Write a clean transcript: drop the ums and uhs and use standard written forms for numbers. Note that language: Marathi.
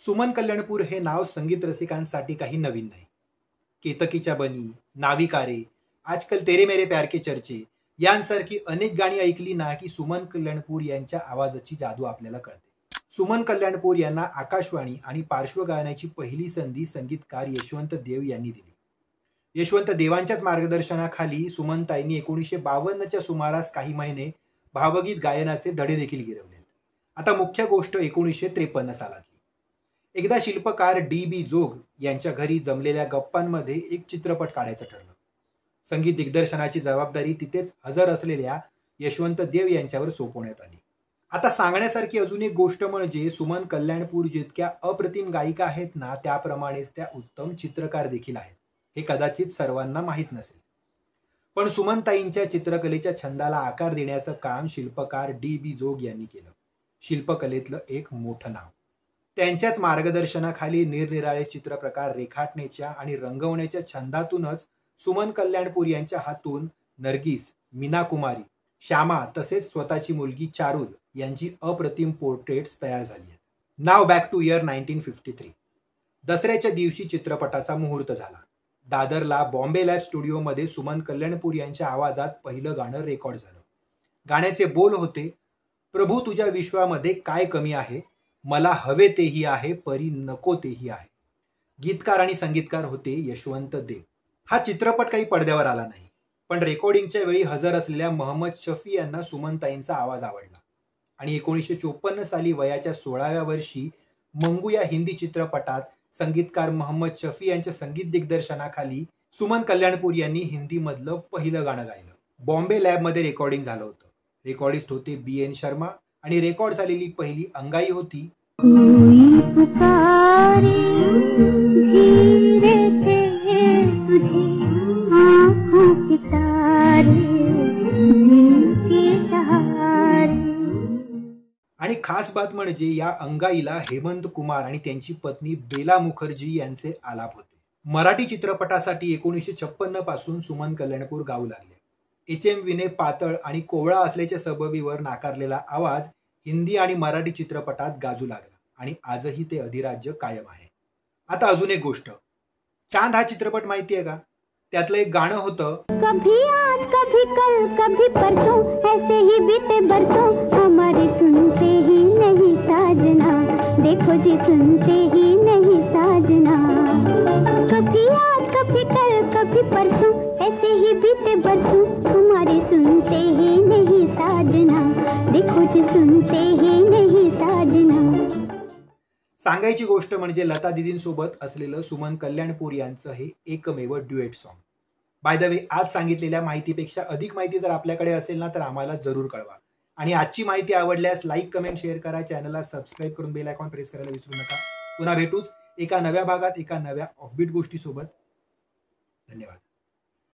सुमन कल्याणपूर हे नाव संगीत रसिकांसाठी काही नवीन नाही. केतकीच्या बनी, नाविका रे, आजकाल तेरे मेरे प्यार के चर्चे यांसारखी अनेक गाणी ऐकली ना की सुमन कल्याणपूर यांच्या आवाजाची जादू आपल्याला कळते. सुमन कल्याणपूर यांना आकाशवाणी आणि पार्श्वगायनाची पहिली संधी संगीतकार यशवंत देव यांनी दिली. यशवंत देवांच्याच मार्गदर्शनाखाली सुमनताईंनी 1952च्या सुमारास काही महिने भावगीत गायनाचे धडे देखील गिरवले. आता मुख्य गोष्ट 1953 सालातली. एकदा शिल्पकार D.B. जोग यांच्या घरी जमलेल्या गप्पांमध्ये एक चित्रपट काढायचं ठरलं. संगीत दिग्दर्शनाची जबाबदारी तिथेच हजर असलेल्या यशवंत देव यांच्यावर सोपवण्यात आली. आता सांगण्यासारखी अजून एक गोष्ट म्हणजे सुमन कल्याणपूर जितक्या अप्रतिम गायिका आहेत ना, त्याप्रमाणेच त्या उत्तम चित्रकार देखील आहेत. हे कदाचित सर्वांना माहीत नसेल, पण सुमनताईंच्या चित्रकलेच्या छंदाला आकार देण्याचं काम शिल्पकार D.B. जोग यांनी केलं. शिल्पकलेतलं एक मोठं नाव. त्यांच्याच मार्गदर्शनाखाली निरनिराळे चित्रप्रकार रेखाटण्याच्या आणि रंगवण्याच्या छंदातूनच सुमन कल्याणपूर यांच्या हातून नर्गिस, मीना कुमारी, श्यामा तसेच स्वतःची मुलगी चारुल यांची अप्रतिम पोर्ट्रेट्स तयार झाली आहेत. नाव बॅक टू इयर 1953. दसऱ्याच्या दिवशी चित्रपटाचा मुहूर्त झाला. दादरला बॉम्बे लॅब स्टुडिओमध्ये सुमन कल्याणपूर यांच्या आवाजात पहिलं गाणं रेकॉर्ड झालं. गाण्याचे बोल होते, प्रभू तुझ्या विश्वामध्ये काय कमी आहे, मला हवे तेही आहे, परी नको तेही आहे. गीतकार आणि संगीतकार होते यशवंत देव. हा चित्रपट काही पडद्यावर आला नाही, पण रेकॉर्डिंगच्या वेळी हजर असलेल्या मोहम्मद शफी यांना सुमनताईंचा आवाज आवडला आणि 1954 साली वयाच्या 16व्या वर्षी मंगू या हिंदी चित्रपटात संगीतकार मोहम्मद शफी यांच्या संगीत दिग्दर्शनाखाली सुमन कल्याणपूर यांनी हिंदीमधलं पहिलं गाणं गायलं. बॉम्बे लॅबमध्ये रेकॉर्डिंग झालं होतं. रेकॉर्डिस्ट होते B.N. शर्मा आणि रेकॉर्ड झालेली पहिली अंगाई होती आणि खास बात म्हणजे या अंगाईला हेमंत कुमार आणि त्यांची पत्नी बेला मुखर्जी यांचे आलाप होते. मराठी चित्रपटासाठी 1956 पासून सुमन कल्याणपूर गाऊ लागले. HMVने पातळ आणि कोवळा असल्याच्या सबबीवर नाकारलेला आवाज हिंदी आणि मराठी चित्रपटात गाजू लागला आणि आजही ते अधिराज्य कायम आहे. आता अजून एक गोष्ट, चांद हा चित्रपट माहिती आहे का? त्यातलं एक गाणं होतं, कभी आज कभी कल कभी परसों ऐसे ही बीते बरसों हमारे सुनते ही नहीं साजना, देखो जी सुनते ही नहीं साजना. कभी आज कभी कल कभी परसों ऐसे ही बीते बरसों हमारे सुनते ही नहीं साजना, देखो जी सुनते ही नहीं साजना. सांगायची गोष्ट म्हणजे लता दीदींसोबत असलेलं सुमन कल्याणपूर यांचं हे एकमेव duet song. By the way, आज सांगितलेल्या माहितीपेक्षा अधिक माहिती जर आपल्याकडे असेल ना तर आम्हाला जरूर कळवा. आणि आजची माहिती आवडल्यास लाईक, कमेंट, शेअर करा. चॅनलला सबस्क्राईब करून बेल आयकॉन प्रेस करायला विसरू नका. पुन्हा भेटूच एका नव्या भागात एका नव्या ऑफबीट गोष्टीसोबत. धन्यवाद.